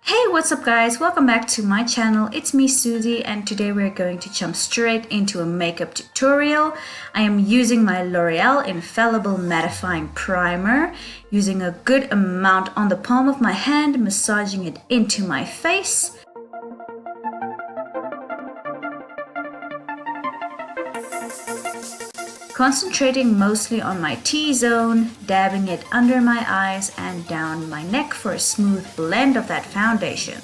Hey, what's up guys? Welcome back to my channel. It's me Suzy, and today we're going to jump straight into a makeup tutorial. I am using my L'Oreal Infallible Mattifying Primer, using a good amount on the palm of my hand, massaging it into my face. Concentrating mostly on my T-zone, dabbing it under my eyes and down my neck for a smooth blend of that foundation.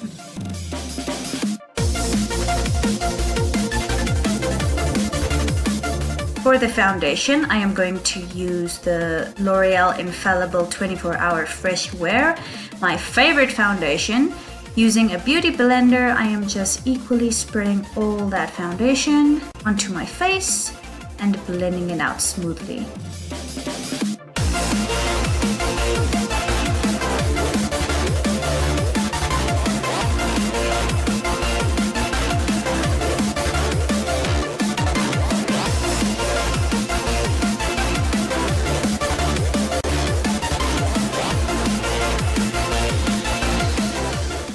For the foundation, I am going to use the L'Oreal Infallible 24-Hour Fresh Wear, my favorite foundation. Using a beauty blender, I am just equally spreading all that foundation onto my face and blending it out smoothly.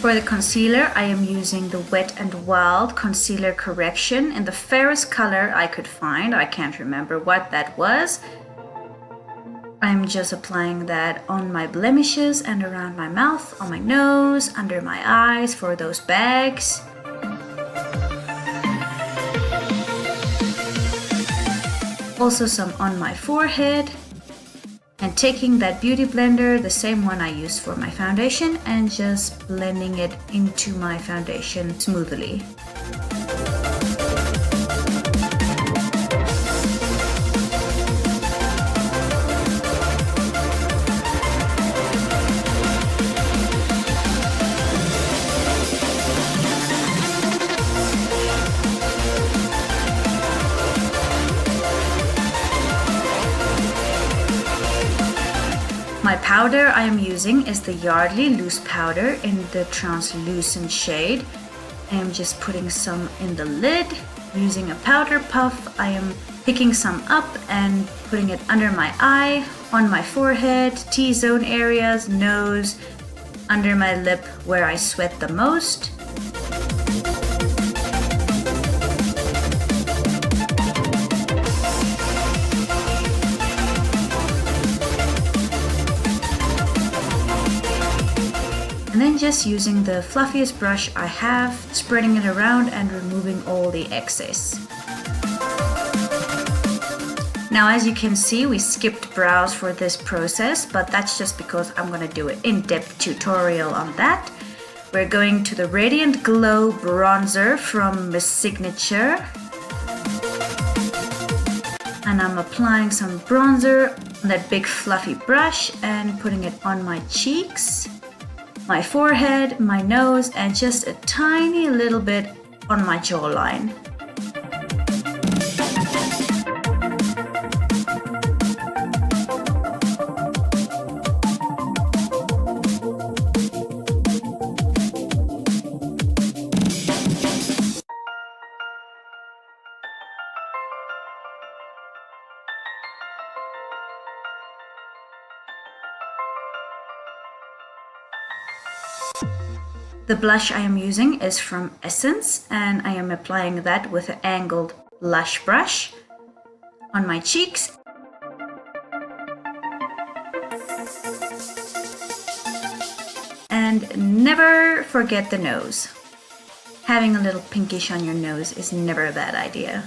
For the concealer, I am using the Wet n Wild Concealer Correction in the fairest color I could find. I can't remember what that was. I'm just applying that on my blemishes and around my mouth, on my nose, under my eyes for those bags. Also some on my forehead. And taking that beauty blender, the same one I used for my foundation, and just blending it into my foundation smoothly. My powder I am using is the Yardley Loose Powder in the translucent shade. I am just putting some in the lid. Using a powder puff, I am picking some up and putting it under my eye, on my forehead, T-zone areas, nose, under my lip where I sweat the most. And then just using the fluffiest brush I have, spreading it around and removing all the excess. Now as you can see, we skipped brows for this process, but that's just because I'm going to do an in-depth tutorial on that. We're going to the Radiant Glow Bronzer from Miss Signature. And I'm applying some bronzer on that big fluffy brush and putting it on my cheeks, my forehead, my nose, and just a tiny little bit on my jawline. The blush I am using is from Essence, and I am applying that with an angled blush brush on my cheeks. And never forget the nose. Having a little pinkish on your nose is never a bad idea.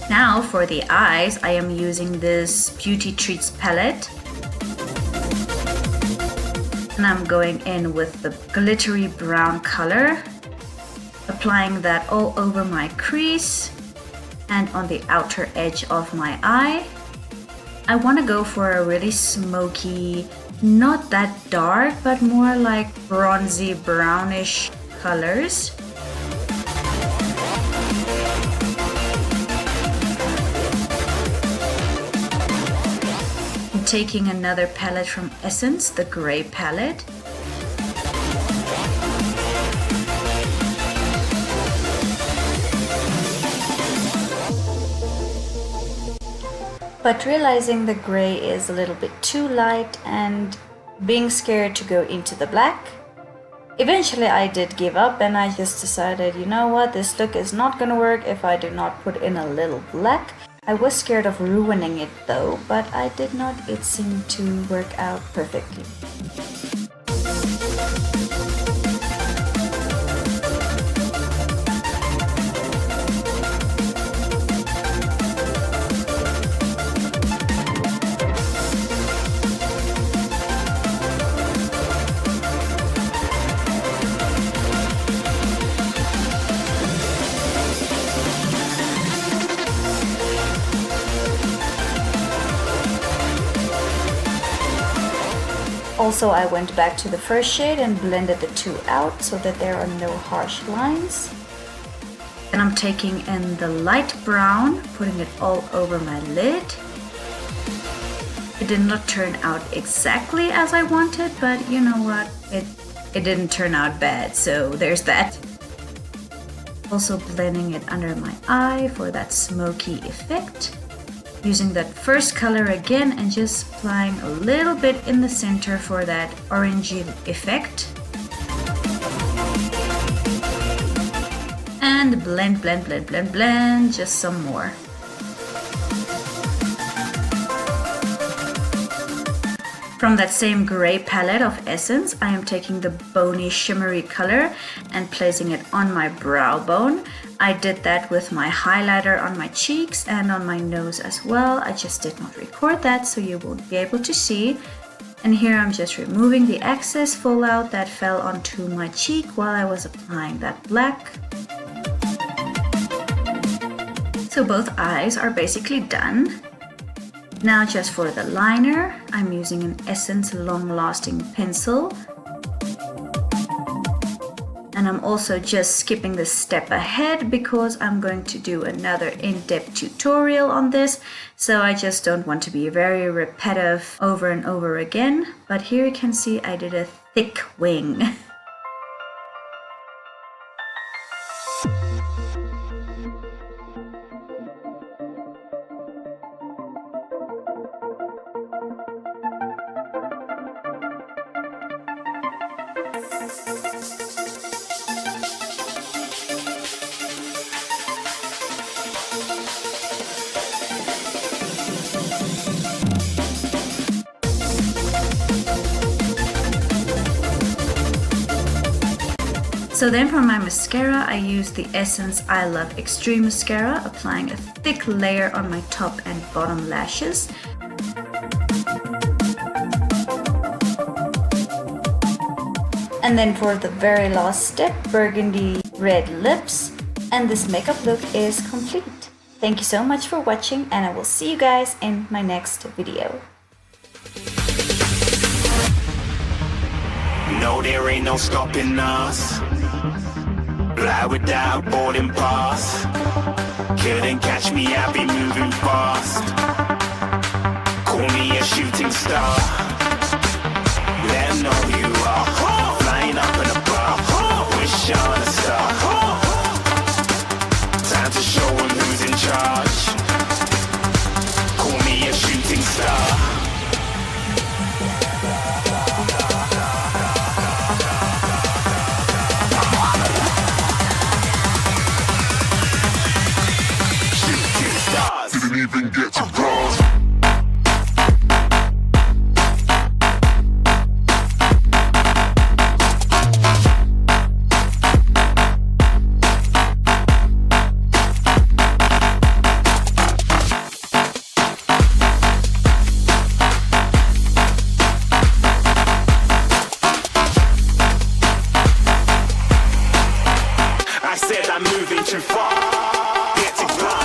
Now for the eyes, I am using this Beauty Treats palette. And I'm going in with the glittery brown color, applying that all over my crease and on the outer edge of my eye. I want to go for a really smoky, not that dark, but more like bronzy brownish colors. Taking another palette from Essence, the gray palette. But realizing the gray is a little bit too light and being scared to go into the black. Eventually I did give up and I just decided, you know what, this look is not gonna work if I do not put in a little black. I was scared of ruining it though, but I did not. It seemed to work out perfectly. Also, I went back to the first shade and blended the two out so that there are no harsh lines. And I'm taking in the light brown, putting it all over my lid. It did not turn out exactly as I wanted, but you know what? It didn't turn out bad, so there's that. Also blending it under my eye for that smoky effect. Using that first color again and just applying a little bit in the center for that orangey effect. And blend, blend, blend, blend, blend, just some more. From that same gray palette of Essence, I am taking the bony shimmery color and placing it on my brow bone. I did that with my highlighter on my cheeks and on my nose as well. I just did not record that, so you won't be able to see. And here I'm just removing the excess fallout that fell onto my cheek while I was applying that black. So both eyes are basically done. Now just for the liner, I'm using an Essence Long Lasting pencil. And I'm also just skipping the step ahead because I'm going to do another in-depth tutorial on this. So I just don't want to be very repetitive over and over again. But here you can see I did a thick wing. So then for my mascara, I use the Essence I Love Extreme Mascara, applying a thick layer on my top and bottom lashes. And then for the very last step, burgundy red lips. And this makeup look is complete. Thank you so much for watching, and I will see you guys in my next video. No, there ain't no stopping us. Fly without boarding pass. Couldn't catch me, I'll be moving fast. Call me a shooting star. Let 'em know who you are. Flying up in a bar. Wish on a star. Time to show 'em who's in charge. Call me a shooting star. Didn't even get to cross. I said I'm moving too far. Get to glass.